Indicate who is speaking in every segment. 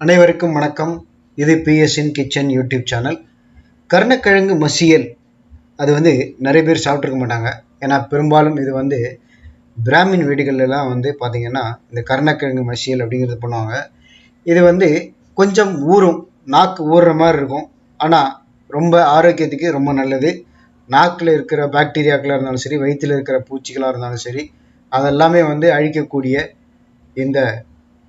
Speaker 1: அனைவருக்கும் வணக்கம். இது PS இன் கிச்சன் யூடியூப் சேனல். கருணக்கிழங்கு மசியல் அது நிறைய பேர் சாப்பிட்ருக்க மாட்டாங்க. ஏன்னா பெரும்பாலும் இது பிராமின் வீடுகள்லாம் பார்த்தீங்கன்னா இந்த கருணக்கிழங்கு மசியல் அப்படிங்கிறது பண்ணுவாங்க. இது கொஞ்சம் ஊறும், நாக்கு ஊறுற மாதிரி இருக்கும். ஆனால் ரொம்ப ஆரோக்கியத்துக்கு ரொம்ப நல்லது. நாக்கில் இருக்கிற பாக்டீரியாக்களாக இருந்தாலும் சரி, வயிற்றில் இருக்கிற பூச்சிகளாக இருந்தாலும் சரி, அதெல்லாமே அழிக்கக்கூடிய இந்த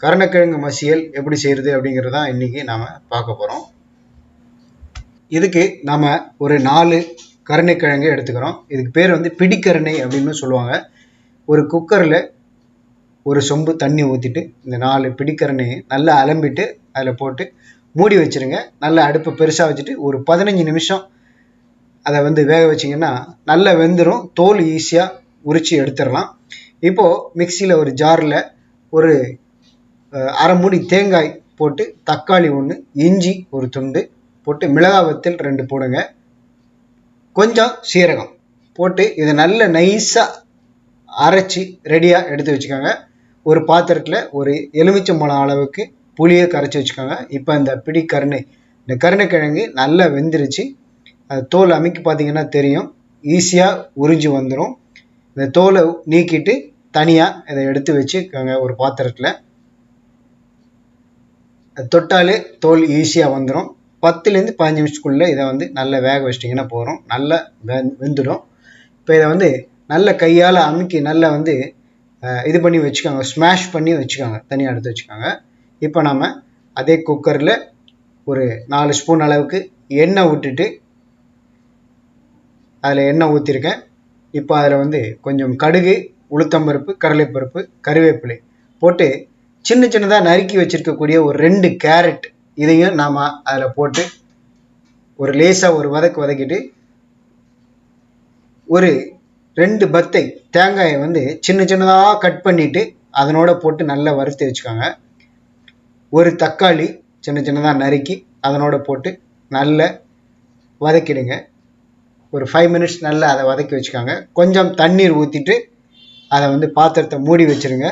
Speaker 1: கருணக்கிழங்கு மசியல் எப்படி செய்கிறது அப்படிங்கிறதா இன்றைக்கி நாம் பார்க்க போகிறோம். இதுக்கு நாம் ஒரு 4 கருணைக்கிழங்கு எடுத்துக்கிறோம். இதுக்கு பேர் பிடிக்கருணை அப்படின்னு சொல்லுவாங்க. ஒரு குக்கரில் ஒரு சொம்பு தண்ணி ஊற்றிட்டு இந்த 4 பிடிக்கருணையை நல்லா அலம்பிட்டு அதில் போட்டு மூடி வச்சுருங்க. நல்லா அடுப்பை பெருசாக வச்சுட்டு ஒரு 15 நிமிஷம் அதை வேக வச்சிங்கன்னா நல்லா வெந்துடும். தோல் ஈஸியாக உரித்து எடுத்துடலாம். இப்போது மிக்சியில் ஒரு ஜாரில் ஒரு அரை மூடி தேங்காய் போட்டு, தக்காளி 1, இஞ்சி ஒரு துண்டு போட்டு, மிளகாய் வத்தல் 2 போடுங்க, கொஞ்சம் சீரகம் போட்டு இதை நல்ல நைஸாக அரைச்சி ரெடியாக எடுத்து வச்சுக்கோங்க. ஒரு பாத்திரத்தில் ஒரு எலுமிச்சம்பழம் அளவுக்கு புளியை கரைச்சி வச்சுக்கோங்க. இப்போ இந்த கருணைக்கிழங்கு நல்லா வெந்துருச்சு. அது தோல் அமைக்கி பார்த்தீங்கன்னா தெரியும், ஈஸியாக உறிஞ்சி வந்துடும். இந்த தோலை நீக்கிட்டு தனியாக இதை எடுத்து வச்சுக்கோங்க. ஒரு பாத்திரத்தில் தொட்டாலே தோல் ஈஸியாக வந்துடும். 10லேருந்து 15 நிமிஷத்துக்குள்ளே இதை நல்லா வேக வச்சிட்டிங்கன்னா போகிறோம். நல்லா வெந்துடும். இப்போ இதை நல்ல கையால் அமுக்கி நல்லா இது பண்ணி வச்சுக்கோங்க, ஸ்மாஷ் பண்ணி வச்சுக்கோங்க, தனியாக எடுத்து வச்சுக்கோங்க. இப்போ நம்ம அதே குக்கரில் ஒரு 4 ஸ்பூன் அளவுக்கு எண்ணெய் விட்டுட்டு, அதில் எண்ணெய் ஊற்றிருக்கேன். இப்போ அதில் கொஞ்சம் கடுகு, உளுத்தம்பருப்பு, கடலைப்பருப்பு, கருவேப்பிலை போட்டு சின்ன சின்னதாக நறுக்கி வச்சுருக்கக்கூடிய ஒரு 2 கேரட் இதையும் நாம் அதில் போட்டு ஒரு லேசாக ஒரு வதக்கிட்டு, ஒரு 2 பத்தை தேங்காயை சின்ன சின்னதாக கட் பண்ணிவிட்டு அதனோட போட்டு நல்லா வறுத்து வச்சுக்கோங்க. ஒரு தக்காளி சின்ன சின்னதாக நறுக்கி அதனோட போட்டு நல்லா வதக்கிடுங்க. ஒரு 5 மினிட்ஸ் நல்லா அதை வதக்கி வச்சுக்கோங்க. கொஞ்சம் தண்ணீர் ஊற்றிட்டு அதை பாத்திரத்தை மூடி வச்சுருங்க.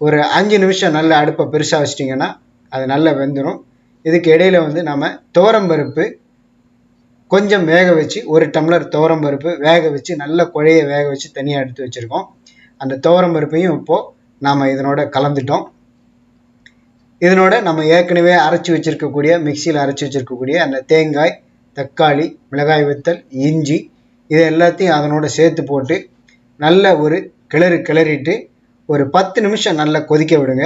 Speaker 1: ஒரு 5 நிமிஷம் நல்லா அடுப்பை பெருசாக வச்சிட்டிங்கன்னா அது நல்லா வெந்துடும். இதுக்கு இடையில் நம்ம துவரம்பருப்பு கொஞ்சம் வேக வச்சு, 1 டம்ளர் துவரம்பருப்பு வேக வச்சு நல்லா குழைய வேக வச்சு தனியாக எடுத்து வச்சுருக்கோம். அந்த துவரம்பருப்பையும் இப்போது நாம் இதனோட கலந்துட்டோம். இதனோட நம்ம ஏற்கனவே மிக்சியில் அரைச்சி வச்சுருக்கக்கூடிய அந்த தேங்காய், தக்காளி, மிளகாய் வத்தல், இஞ்சி இதை எல்லாத்தையும் அதனோட சேர்த்து போட்டு நல்ல ஒரு கிளறிட்டு ஒரு 10 நிமிஷம் நல்லா கொதிக்க விடுங்க.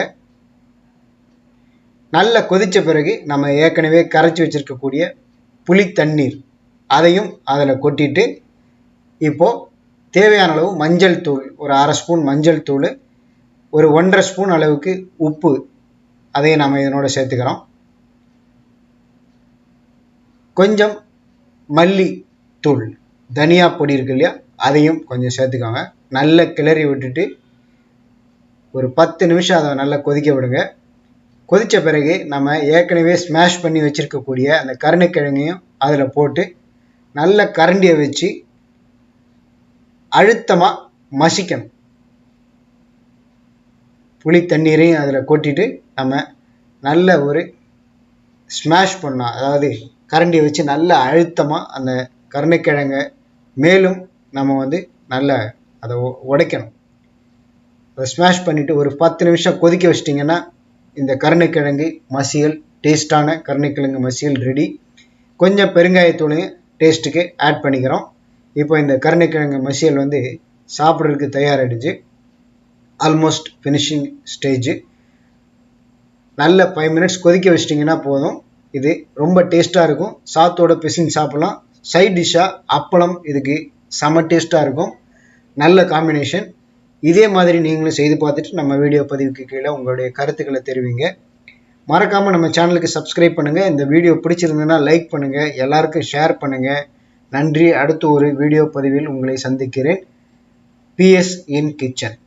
Speaker 1: நல்லா கொதித்த பிறகு நம்ம ஏற்கனவே கரைச்சி வச்சுருக்கக்கூடிய புளி தண்ணீர் அதையும் அதில் கொட்டிட்டு, இப்போது தேவையான அளவு மஞ்சள் தூள், ஒரு அரை ஸ்பூன் மஞ்சள் தூள், ஒரு 1.5 ஸ்பூன் அளவுக்கு உப்பு அதையும் நம்ம இதனோட சேர்த்துக்கிறோம். கொஞ்சம் மல்லி தூள், தனியா பொடி இருக்கு இல்லையா, அதையும் கொஞ்சம் சேர்த்துக்கோங்க. நல்லா கிளறி விட்டுட்டு ஒரு 10 நிமிஷம் அதை நல்லா கொதிக்க விடுங்க. கொதித்த பிறகு நம்ம ஏற்கனவே ஸ்மாஷ் பண்ணி வச்சுருக்கக்கூடிய அந்த கருணைக்கிழங்கையும் அதில் போட்டு நல்ல கரண்டியை வச்சு அழுத்தமாக மசிக்கணும். புளி தண்ணீரையும் அதில் கொட்டிட்டு நம்ம நல்ல ஒரு ஸ்மாஷ் பண்ணோம், அதாவது கரண்டியை வச்சு நல்ல அழுத்தமாக அந்த கருணைக்கிழங்கை மேலும் நம்ம நல்லா அதை உடைக்கணும். அதை ஸ்மாஷ் பண்ணிவிட்டு ஒரு 10 நிமிஷம் கொதிக்க வச்சிட்டிங்கன்னா இந்த கருணைக்கிழங்கு மசியல், டேஸ்டான கருணைக்கிழங்கு மசியல் ரெடி. கொஞ்சம் பெருங்காயத்தூளையும் டேஸ்ட்டுக்கு ஆட் பண்ணிக்கிறோம். இப்போ இந்த கருணைக்கிழங்கு மசியல் சாப்பிட்றதுக்கு தயாராகிடுச்சு. Almost finishing stage. நல்ல 5 மினிட்ஸ் கொதிக்க வச்சிட்டிங்கன்னா போதும். இது ரொம்ப டேஸ்ட்டாக இருக்கும். சாத்தோட பிசின் சாப்பிட்லாம். சைட் டிஷ்ஷாக அப்பளம் இதுக்கு செம டேஸ்ட்டாக இருக்கும். நல்ல காம்பினேஷன். இதே மாதிரி நீங்களும் செய்து பார்த்துட்டு நம்ம வீடியோ பதிவுக்கு கீழே உங்களுடைய கருத்துக்களை தெரிவிங்க. மறக்காமல் நம்ம சேனலுக்கு சப்ஸ்கிரைப் பண்ணுங்கள். இந்த வீடியோ பிடிச்சிருந்ததுன்னா லைக் பண்ணுங்கள், எல்லாருக்கும் ஷேர் பண்ணுங்கள். நன்றி. அடுத்து ஒரு வீடியோ பதிவில் உங்களை சந்திக்கிறேன். PS இன் கிச்சன்.